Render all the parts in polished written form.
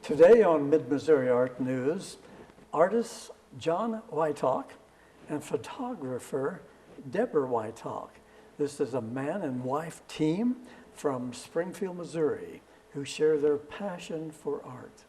Today on Mid-Missouri Art News, artist John Whytock and photographer Deborah Whytock. This is a man and wife team from Springfield, Missouri, who share their passion for art.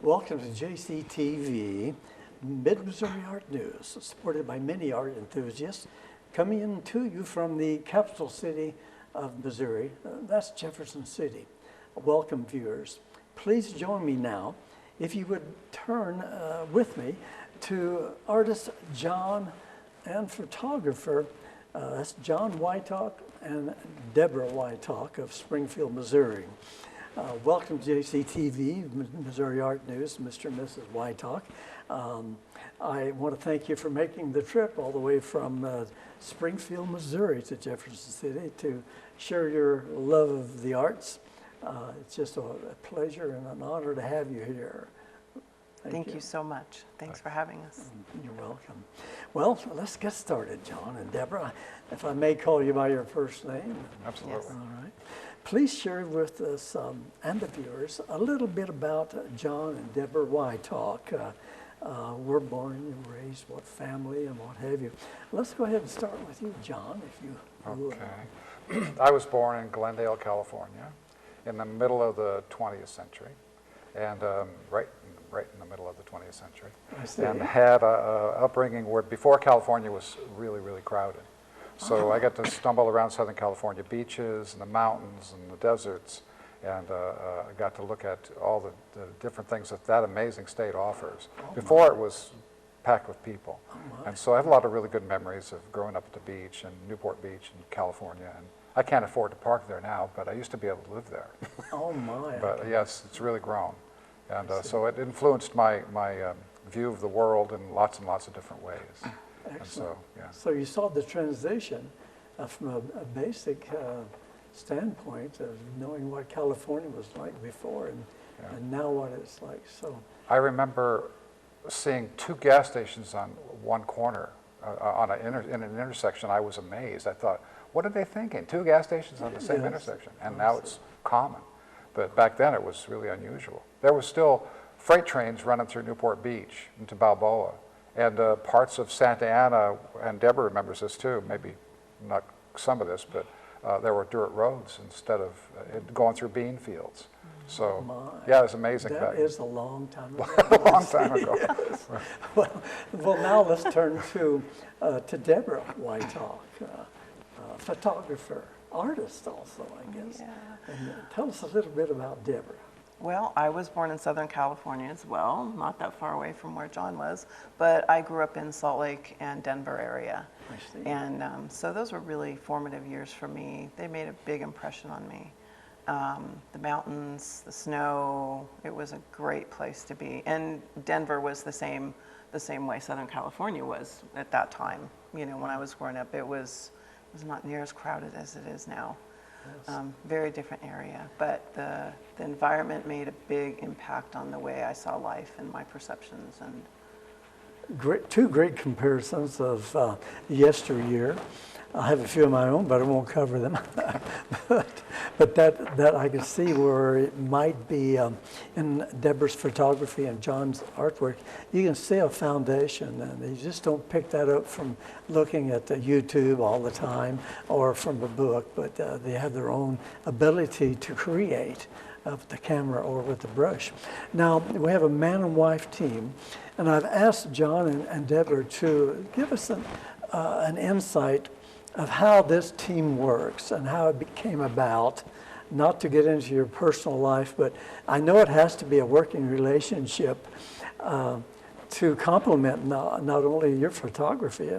Welcome to JCTV, Mid-Missouri Art News, supported by many art enthusiasts, coming in to you from the capital city of Missouri, that's Jefferson City. Welcome, viewers. Please join me now, if you would turn with me to artist John and photographer, that's John Whytock and Deborah Whytock of Springfield, Missouri. Welcome to JCTV, Missouri Art News, Mr. and Mrs. Whytock. I want to thank you for making the trip all the way from Springfield, Missouri to Jefferson City to share your love of the arts. It's just a pleasure and an honor to have you here. Thank you so much. Thanks for having us. You're welcome. Well, let's get started, John and Deborah. If I may call you by your first name. Absolutely. Yes. All right. Please share with us and the viewers a little bit about John and Deborah Whytock. Were born and raised, what family and what have you. Let's go ahead and start with you, John, if you would. Okay. I was born in Glendale, California, in the middle of the 20th century, and right in the middle of the 20th century, I see. and had a upbringing where before California was really, really crowded. So I got to stumble around Southern California beaches and the mountains and the deserts, and I got to look at all the different things that amazing state offers. Before it was packed with people. And so I have a lot of really good memories of growing up at the beach in Newport Beach in California. And I can't afford to park there now, but I used to be able to live there. Oh my. But yes, it's really grown. And so it influenced my view of the world in lots and lots of different ways. Excellent. And so, yeah. So you saw the transition from a basic standpoint of knowing what California was like before and now what it's like. So I remember seeing two gas stations on one corner in an intersection. I was amazed. I thought, what are they thinking? Two gas stations on the same intersection, and now it's common. But back then it was really unusual. There was still freight trains running through Newport Beach into Balboa, and parts of Santa Ana, and Deborah remembers this too, maybe not some of this, but there were dirt roads instead of going through bean fields. So, yeah, it was amazing. That is a long time ago. A long time ago. Yes. Well, now let's turn to Deborah Whytock, photographer, artist also, I guess. Yeah. And tell us a little bit about Deborah. Well, I was born in Southern California as well, not that far away from where John was, but I grew up in Salt Lake and Denver area. I see. And so those were really formative years for me. They made a big impression on me. The mountains, the snow, it was a great place to be. And Denver was the same way Southern California was at that time. You know, when I was growing up, it was not near as crowded as it is now. Yes. Very different area, but the environment made a big impact on the way I saw life and my perceptions. And Two great comparisons of yesteryear. I have a few of my own, but I won't cover them. but that I can see where it might be in Deborah's photography and John's artwork. You can see a foundation, and you just don't pick that up from looking at the YouTube all the time or from a book, but they have their own ability to create with the camera or with the brush. Now, we have a man and wife team, and I've asked John and Deborah to give us an insight of how this team works and how it came about. Not to get into your personal life, but I know it has to be a working relationship to complement not only your photography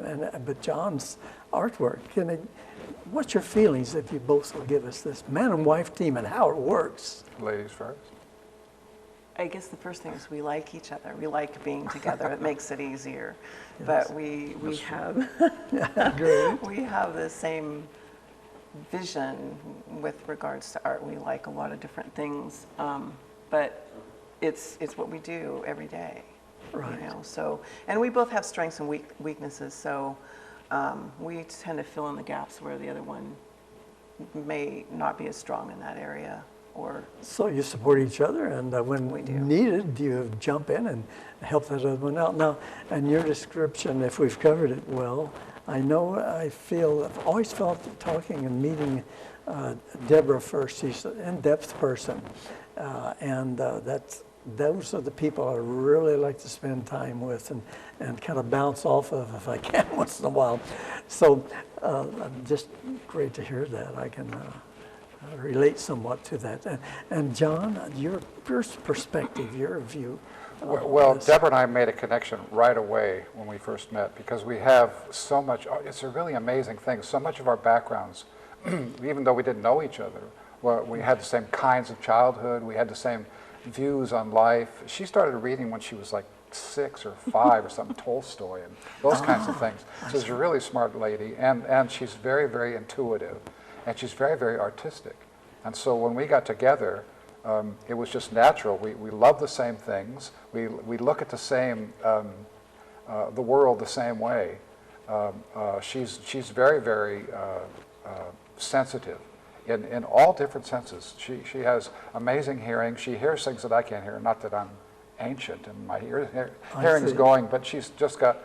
but John's artwork. Can you what's your feelings, if you both will give us this man and wife team and how it works? Ladies first. I guess the first thing is we like each other. We like being together. It makes it easier. Yes. But we have Great. we have the same vision with regards to art. We like a lot of different things, but it's what we do every day. Right. You know, so, and we both have strengths and weaknesses. So we tend to fill in the gaps where the other one may not be as strong in that area. Or So you support each other, and when We do. needed, you jump in and help that other one out. Now, and your description, if we've covered it well, I've always felt that talking and meeting Deborah first, she's an in-depth person, and those are the people I really like to spend time with and kind of bounce off of if I can once in a while. So just great to hear that. I can relate somewhat to that. And John, your perspective, your view. Well, Deborah and I made a connection right away when we first met because we have so much, it's a really amazing thing. So much of our backgrounds, even though we didn't know each other, well, we had the same kinds of childhood, we had the same views on life. She started reading when she was like 6 or 5 or something, Tolstoy and those kinds of things. So she's a really smart lady, and she's very, very intuitive, and she's very, very artistic. And so when we got together, it was just natural. We love the same things. We look at the same, the world the same way. She's very, very sensitive in all different senses. She has amazing hearing. She hears things that I can't hear. Not that I'm ancient and my hearing's going, but she's just got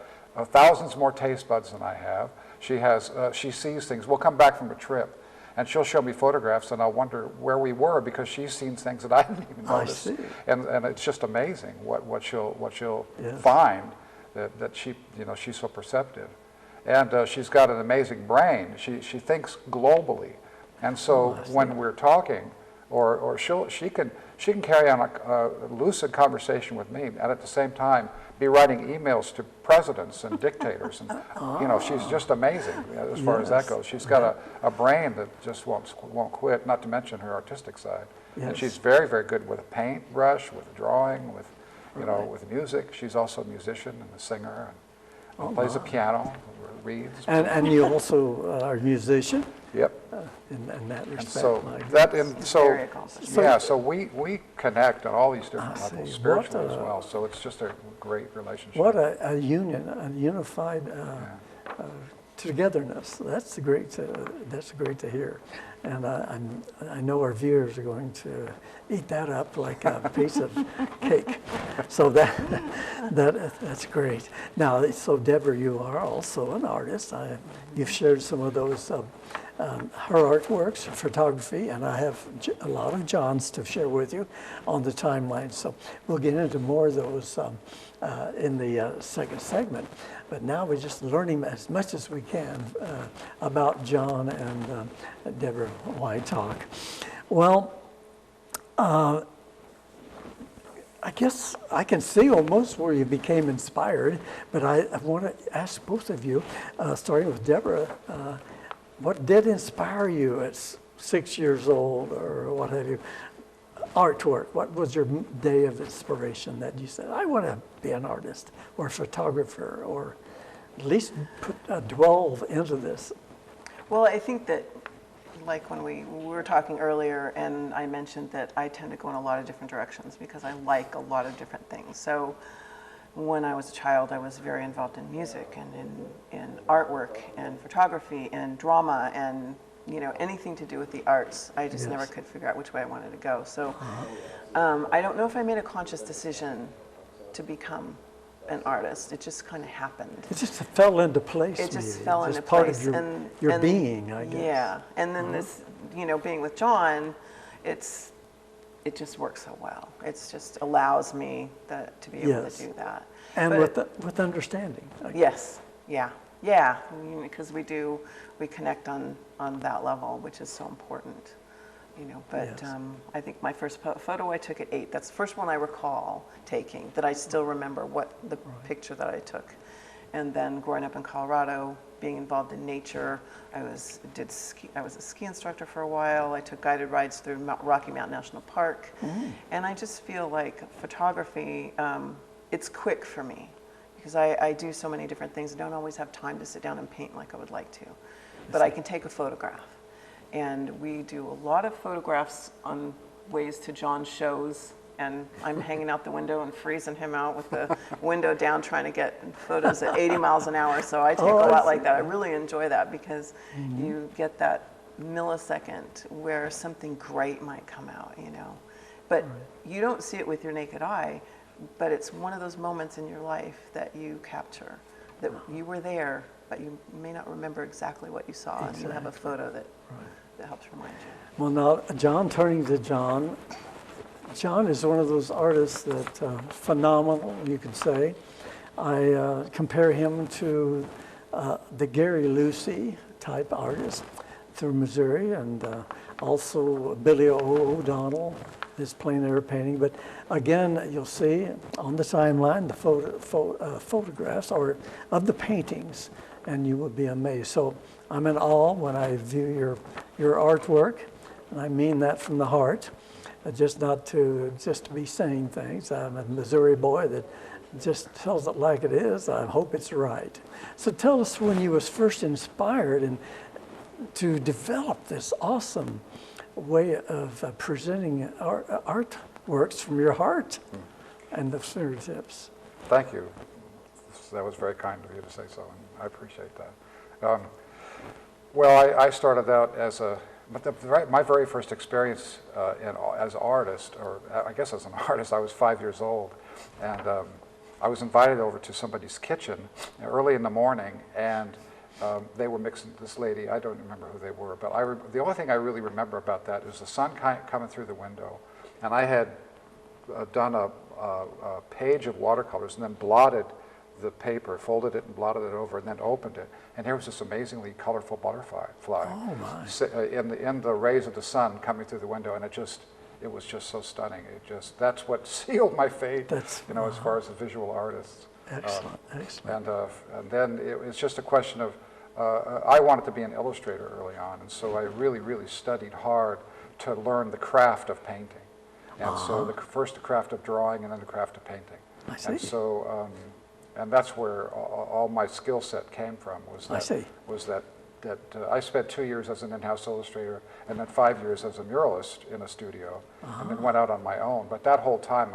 thousands more taste buds than I have. She sees things. We'll come back from a trip, and she'll show me photographs, and I'll wonder where we were because she's seen things that I didn't even notice. I see. And it's just amazing what she'll Yes. find that she's so perceptive, and she's got an amazing brain. She thinks globally, and so when we're talking, or she can carry on a lucid conversation with me, and at the same time be writing emails to presidents and dictators, and she's just amazing as far as that Yes. goes. She's got a brain that just won't quit. Not to mention her artistic side, and Yes. she's very, very good with a paintbrush, with drawing, with with music. She's also a musician and a singer, and plays the piano, reads. And you also are a musician Yep. in that respect. And so my very accomplished. so we connect on all these different I levels, see. spiritually What as a- well. So it's just a great relationship. What a union, a unified togetherness. That's great to hear, and I know our viewers are going to eat that up like a piece of cake. So that's great. Now, so Deborah, you are also an artist. You've shared some of those. Her artworks, photography, and I have a lot of John's to share with you on the timeline. So we'll get into more of those in the second segment. But now we're just learning as much as we can about John and Deborah Whytock. Well, I guess I can see almost where you became inspired, but I want to ask both of you, starting with Deborah, what did inspire you at 6 years old or what have you? Artwork, what was your day of inspiration that you said, I want to be an artist or a photographer or at least delve into this? Well, I think that, like when we were talking earlier, and I mentioned that I tend to go in a lot of different directions because I like a lot of different things. So when I was a child, I was very involved in music and in artwork and photography and drama and anything to do with the arts. I just never could figure out which way I wanted to go. So I don't know if I made a conscious decision to become an artist. It just kind of happened. It just fell into place. It just maybe. fell Just into part place. of your being, I guess. Yeah, and then this, being with John, it just works so well. It just allows me to be able to do that. And But with understanding. yes, yeah, because we connect on that level, which is so important. But Yes. I think my first photo I took at 8. That's the first one I recall taking, that I still remember what the picture that I took. And then growing up in Colorado, being involved in nature, I was a ski instructor for a while. I took guided rides through Rocky Mountain National Park. And I just feel like photography, it's quick for me because I do so many different things. I don't always have time to sit down and paint like I would like to. But I can take a photograph. And we do a lot of photographs on ways to John's shows. And I'm hanging out the window and freezing him out with the window down trying to get photos at 80 miles an hour. So I take a lot like that. I really enjoy that because you get that millisecond where something great might come out, you know. But you don't see it with your naked eye, but it's one of those moments in your life that you capture, that you were there, but you may not remember exactly what you saw. And you have a photo that helps remind you. Well, now, John, turning to John. John is one of those artists that phenomenal, you could say. I compare him to the Gary Lucy type artist through Missouri, and also Billy O'Donnell, his plein air painting. But again, you'll see on the timeline the photographs or of the paintings, and you will be amazed. So I'm in awe when I view your artwork, and I mean that from the heart. Just not to be saying things. I'm a Missouri boy that just tells it like it is. I hope it's right. So tell us when you was first inspired and to develop this awesome way of presenting artworks from your heart and the fingertips. Thank you. That was very kind of you to say so, and I appreciate that. Well, I started out as my very first experience as an artist, or I guess as an artist, I was 5 years old, and I was invited over to somebody's kitchen early in the morning, and they were mixing this lady. I don't remember who they were, but the only thing I really remember about that is the sun coming through the window, and I had done a page of watercolors and then blotted the paper, folded it and blotted it over, and then opened it. And here was this amazingly colorful butterfly Oh my! In the rays of the sun coming through the window, and it was just so stunning. That's what sealed my fate. As far as a visual artist. Excellent, excellent. And then it's just a question of I wanted to be an illustrator early on, and so I really, really studied hard to learn the craft of painting. And so first the craft of drawing, and then the craft of painting. I see. And so. And that's where all my skill set came from. Was that I spent 2 years as an in-house illustrator, and then 5 years as a muralist in a studio, and then went out on my own. But that whole time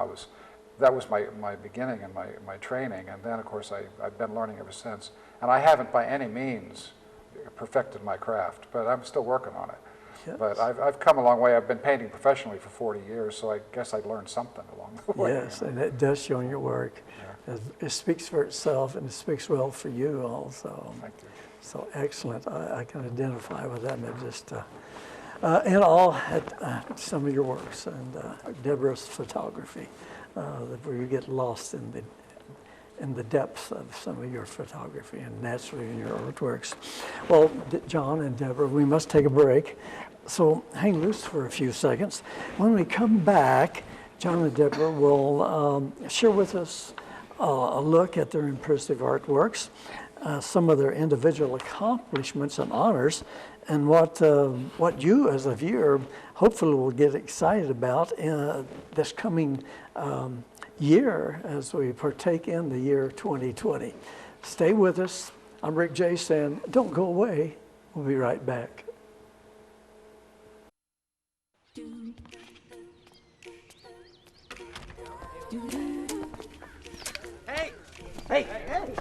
that was my beginning and my training, and then of course I've been learning ever since. And I haven't by any means perfected my craft, but I'm still working on it. Yes. But I've come a long way. I've been painting professionally for 40 years, so I guess I learned something along the way. Yes, and it does show in your work. Yeah. It speaks for itself, and it speaks well for you also. Thank you. So excellent. I can identify with that. And just in all at some of your works, and Deborah's photography, where you get lost in the depths of some of your photography and naturally in your artworks. Well, John and Deborah, we must take a break. So hang loose for a few seconds. When we come back, John and Deborah will share with us a look at their impressive artworks, some of their individual accomplishments and honors, and what you as a viewer hopefully will get excited about this coming year as we partake in the year 2020. Stay with us. I'm Rick Jey saying, don't go away. We'll be right back. Hey! Hey! Hey!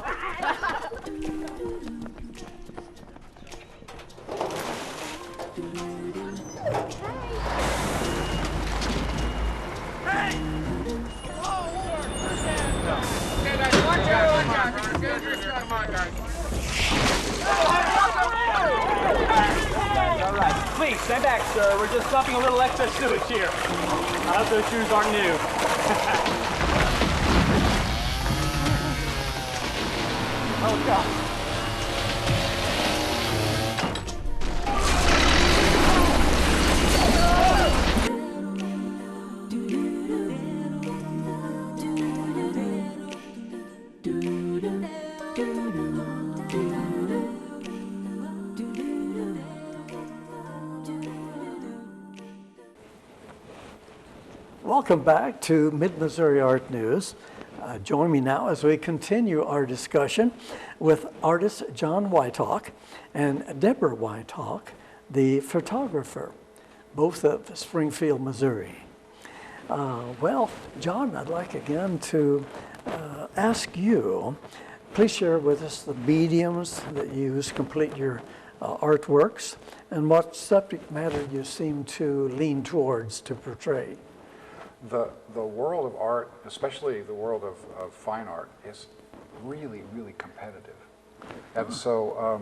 All right, please stand back, sir. We're just dumping a little extra sewage here. I hope those shoes aren't new. Oh, God. Welcome back to Mid-Missouri Art News. Join me now as we continue our discussion with artist John Whytock and Deborah Whytock, the photographer, both of Springfield, Missouri. Well, John, I'd like again to ask you, please share with us the mediums that you use to complete your artworks and what subject matter you seem to lean towards to portray. The world of art, especially the world of fine art, is really, really competitive. And so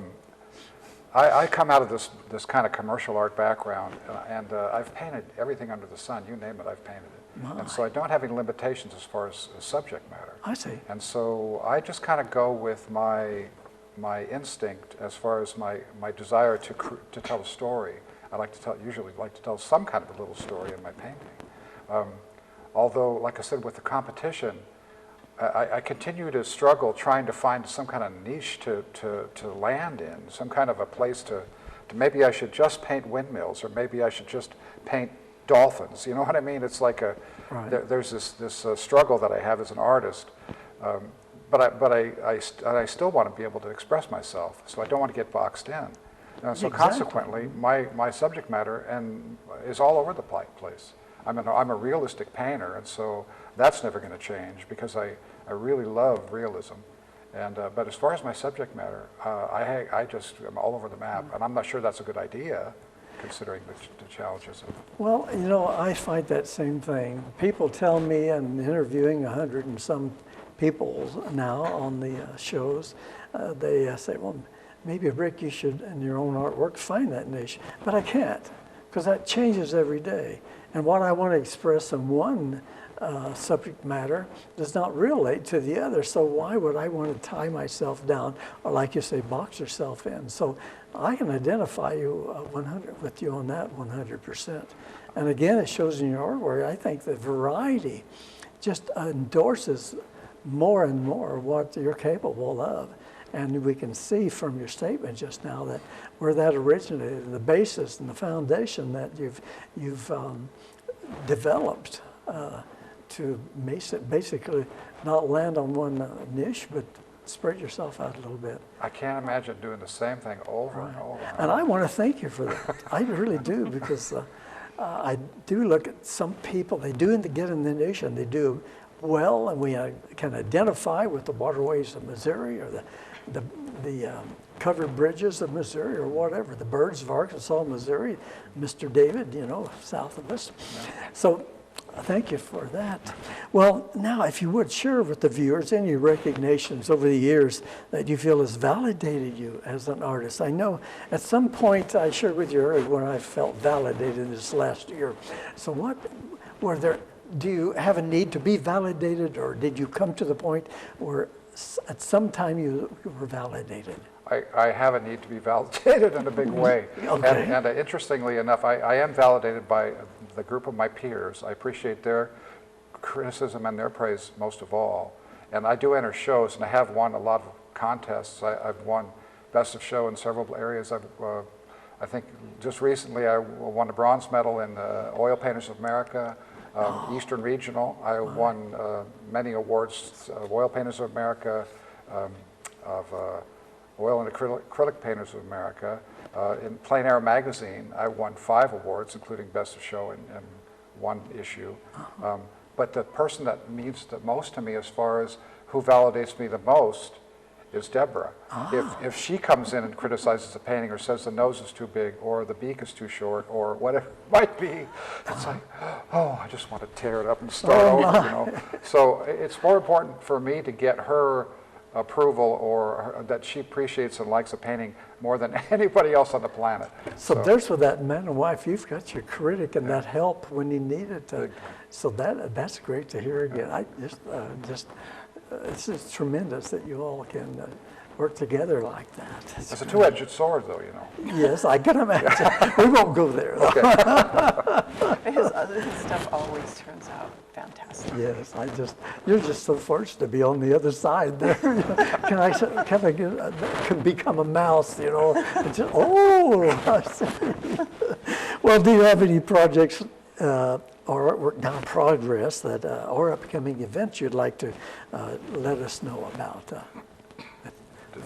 I come out of this kind of commercial art background, and I've painted everything under the sun. You name it, I've painted it. My. And so I don't have any limitations as far as subject matter. I see. And so I just kind of go with my instinct as far as my desire to tell a story. I usually like to tell some kind of a little story in my painting. Although, like I said, with the competition, I continue to struggle trying to find some kind of niche to land in, some kind of a place to maybe I should just paint windmills, or maybe I should just paint dolphins. You know what I mean? It's like Right. there's this struggle that I have as an artist, but I still want to be able to express myself, so I don't want to get boxed in. So Exactly. consequently, my subject matter is all over the place. I'm a realistic painter, and so that's never going to change because I really love realism. And but as far as my subject matter, I just am all over the map, and I'm not sure that's a good idea, considering the challenges of. Well, you know, I find that same thing. People tell me, I'm interviewing 100 and some people now on the shows, they say, well, maybe Rick, you should, in your own artwork, find that niche. But I can't, because that changes every day. And what I want to express in one subject matter does not relate to the other. So why would I want to tie myself down, or like you say, box yourself in? So I can identify with you on that 100%. And again, it shows in your artwork. I think the variety just endorses more and more what you're capable of. And we can see from your statement just now that where that originated, the basis and the foundation that you've developed to basically not land on one niche, but spread yourself out a little bit. I can't imagine doing the same thing over and over. And I want to thank you for that. I really do, because I do look at some people, they do get in the niche and they do well, and we can identify with the waterways of Missouri, or the covered bridges of Missouri, or whatever, the birds of Arkansas, Missouri, Mr. David, you know, south of us. So thank you for that. Well, now if you would share with the viewers any recognitions over the years that you feel has validated you as an artist. I know at some point I shared with you earlier when I felt validated this last year. So do you have a need to be validated, or did you come to the point where at some time you were validated? I have a need to be validated in a big way. Okay. And interestingly enough, I am validated by the group of my peers. I appreciate their criticism and their praise most of all. And I do enter shows, and I have won a lot of contests. I've won Best of Show in several areas. I think just recently I won a bronze medal in Oil Painters of America, Eastern Regional. I won many awards of Oil Painters of America, of Oil and Acrylic Painters of America. In Plein Air magazine, I won 5 awards, including Best of Show in one issue. But the person that means the most to me as far as who validates me the most is Deborah. If she comes in and criticizes a painting, or says the nose is too big, or the beak is too short, or whatever it might be, it's like, oh, I just want to tear it up and start over, you know. So it's more important for me to get her approval, or that she appreciates and likes a painting more than anybody else on the planet. So there's with that man and wife, you've got your critic and that help when you need it. So that's great to hear again. I it's just tremendous that you all can work together like that. It's a two-edged sword, though, you know. Yes, I can imagine. We won't go there. Okay. His stuff always turns out fantastic. Yes, you're just so fortunate to be on the other side there. Can I become a mouse, you know? And just, oh, I see. Well, do you have any projects or artwork now in progress that or upcoming events you'd like to let us know about?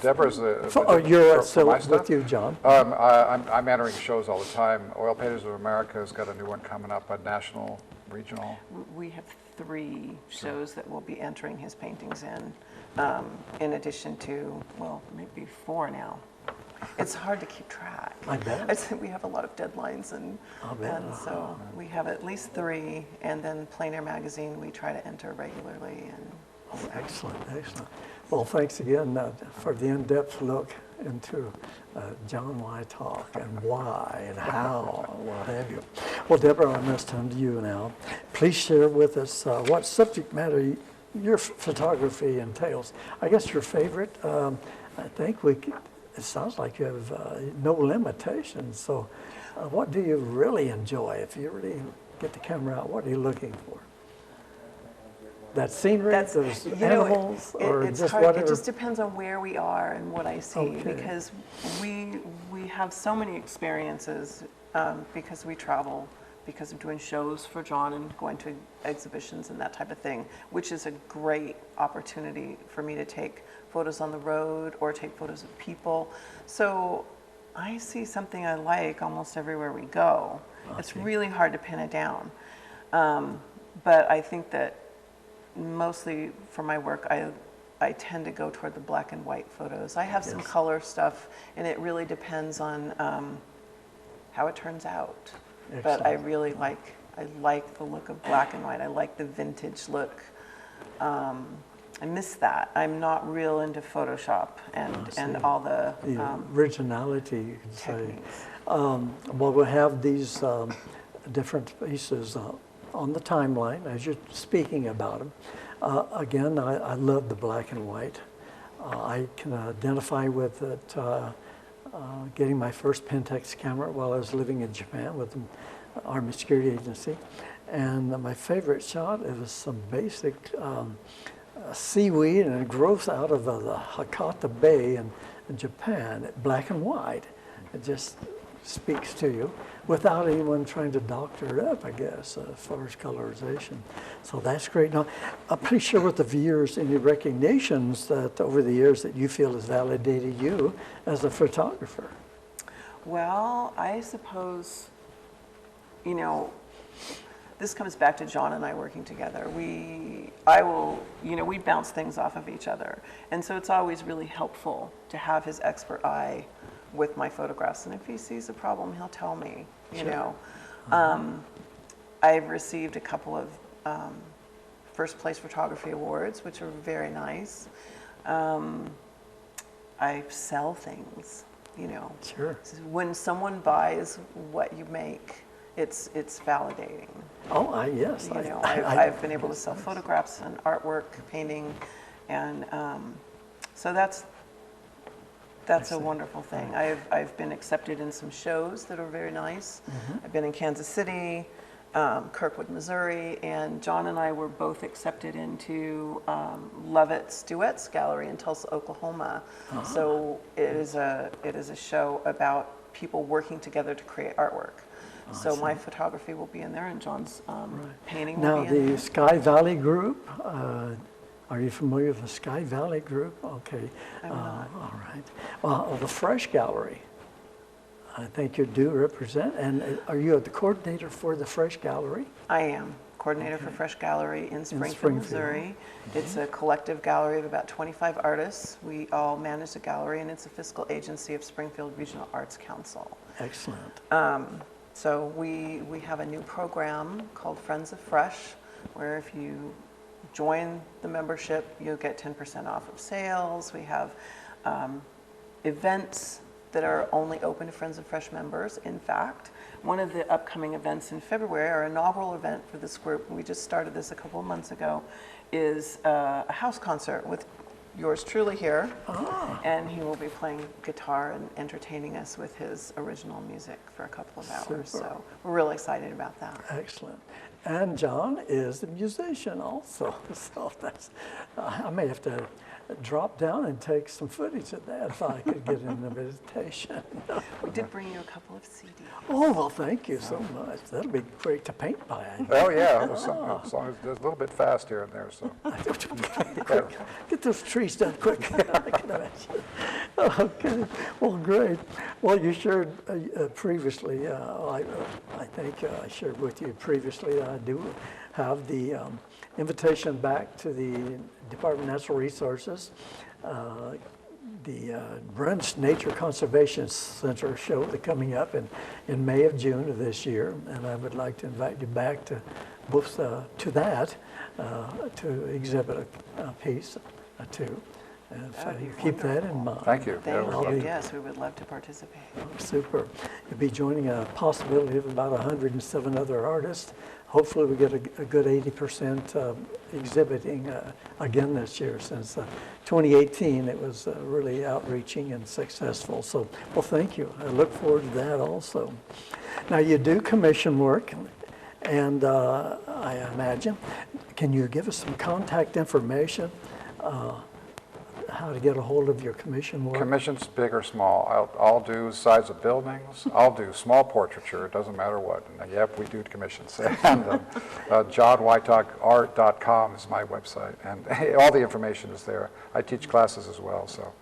Deborah's You're for my stuff? with you, John. I'm entering shows all the time. Oil Painters of America has got a new one coming up, a national, regional. We have 3 shows that we'll be entering his paintings in addition to, well, maybe 4 now. It's hard to keep track. I bet. I think we have a lot of deadlines, and so we have at least 3, and then Plein Air Magazine we try to enter regularly. And Oh, excellent, excellent. Well, thanks again for the in-depth look into John Whytock and why and how, and what have you. Well, Deborah, I must turn to you now. Please share with us what subject matter your photography entails. I guess your favorite, I think it sounds like you have no limitations. So what do you really enjoy? If you really get the camera out, what are you looking for? That scenery, those animals, or it's just hard. whatever? It just depends on where we are and what I see, Okay. because we have so many experiences because we travel, because of doing shows for John and going to exhibitions and that type of thing, which is a great opportunity for me to take photos on the road or take photos of people. So I see something I like almost everywhere we go. It's really hard to pin it down, but I think that mostly for my work, I tend to go toward the black and white photos. I have some color stuff, and it really depends on how it turns out. Excellent. But I really like the look of black and white. I like the vintage look. I miss that. I'm not real into Photoshop and all the originality, you could say. techniques. Well, we'll have these different pieces on the timeline as you're speaking about them. Again, I love the black and white. I can identify with it getting my first Pentax camera while I was living in Japan with the Army Security Agency. And my favorite shot is some basic seaweed and growth out of the Hakata Bay in Japan, black and white. It just speaks to you without anyone trying to doctor it up, I guess, as far as colorization. So that's great. Now, please share with the viewers any recognitions that over the years that you feel has validated you as a photographer. Well, I suppose, this comes back to John and I working together. We bounce things off of each other. And so it's always really helpful to have his expert eye with my photographs. And if he sees a problem, he'll tell me, you know. I've received a couple of first place photography awards, which are very nice. I sell things, Sure. When someone buys what you make, it's validating. Oh, yes. I've been able to sell photographs and artwork, painting, and so that's a wonderful thing. I've been accepted in some shows that are very nice. I've been in Kansas City, Kirkwood, Missouri, and John and I were both accepted into Lovett's Duets Gallery in Tulsa, Oklahoma. So it is a show about people working together to create artwork. So my photography will be in there, and John's painting will Now, be in there. the Sky Valley Group, are you familiar with the Sky Valley Group? Okay. I'm not. All right. The Fresh Gallery, I think you do represent. And are you the coordinator for the Fresh Gallery? I am coordinator for Fresh Gallery in Springfield, Springfield. Missouri. It's a collective gallery of about 25 artists. We all manage the gallery, and it's a fiscal agency of Springfield Regional Arts Council. Excellent. So we have a new program called Friends of Fresh, where if you join the membership, you'll get 10% off of sales. We have events that are only open to Friends of Fresh members. In fact, one of the upcoming events in February, our inaugural event for this group, and we just started this a couple of months ago, is a house concert with yours truly here. And he will be playing guitar and entertaining us with his original music for a couple of hours. Super. So we're really excited about that. Excellent. And John is a musician also. So that's, I may have to drop down and take some footage of that if I could get an invitation. We did bring you a couple of CDs. Oh, well, thank you so much. That'll be great to paint by. Oh, yeah, it was as long as there's a little bit fast here and there, so. Get those trees done quick. I can imagine. Okay, well, great. Well, you shared previously, I think I shared with you previously, I do have the invitation back to the Department of Natural Resources, the Brunch Nature Conservation Center show that's coming up in May of June of this year, and I would like to invite you back to both to that to exhibit a piece too. And so you keep that in mind. Thank you. Thank you. Yes, we would love to participate. Super. You'll be joining a possibility of about 107 other artists. Hopefully we get a good 80% exhibiting again this year, since 2018 it was really outreaching and successful. So, well, thank you. I look forward to that also. Now, you do commission work, and I imagine, can you give us some contact information? How to get a hold of your commission work? Commissions, big or small. I'll do sides of buildings. I'll do small portraiture. It doesn't matter what. And, yep, we do commissions. And JohnWhytockArt.com is my website, and all the information is there. I teach classes as well, so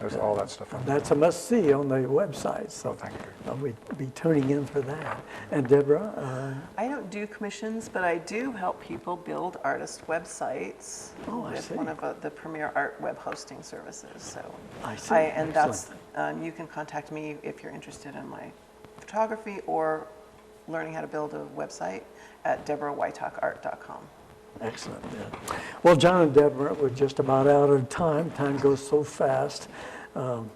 there's all that stuff on there. That's a must-see on the website, so Thank you. we'd be tuning in for that. And Deborah? I don't do commissions, but I do help people build artist websites Oh, I with see. one of the premier art web hosting services. So I see. and that's Excellent. you can contact me if you're interested in my photography or learning how to build a website at DeborahWhytockArt.com. Excellent. Yeah. Well, John and Deborah, we're just about out of time. Time goes so fast. So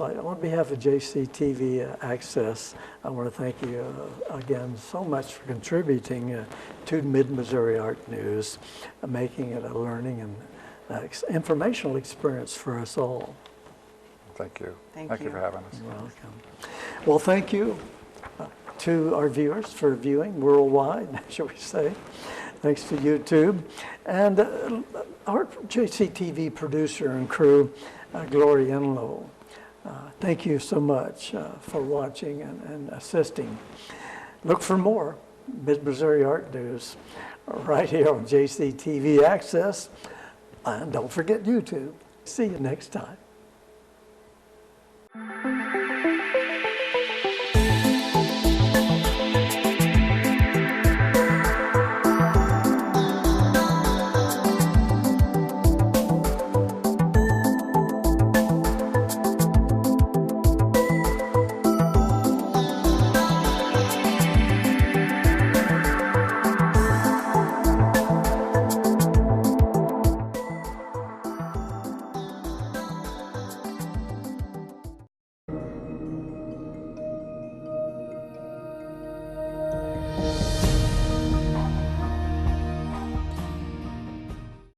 on behalf of JCTV Access, I want to thank you again so much for contributing to Mid-Missouri Art News, making it a learning and informational experience for us all. Thank you. Thank Thank you you. for having us. You're welcome. Well, thank you to our viewers for viewing worldwide, shall we say. Thanks to YouTube. And our JCTV producer and crew, Gloria Enlow. Thank you so much for watching and assisting. Look for more Mid-Missouri Art News right here on JCTV Access. And don't forget YouTube. See you next time.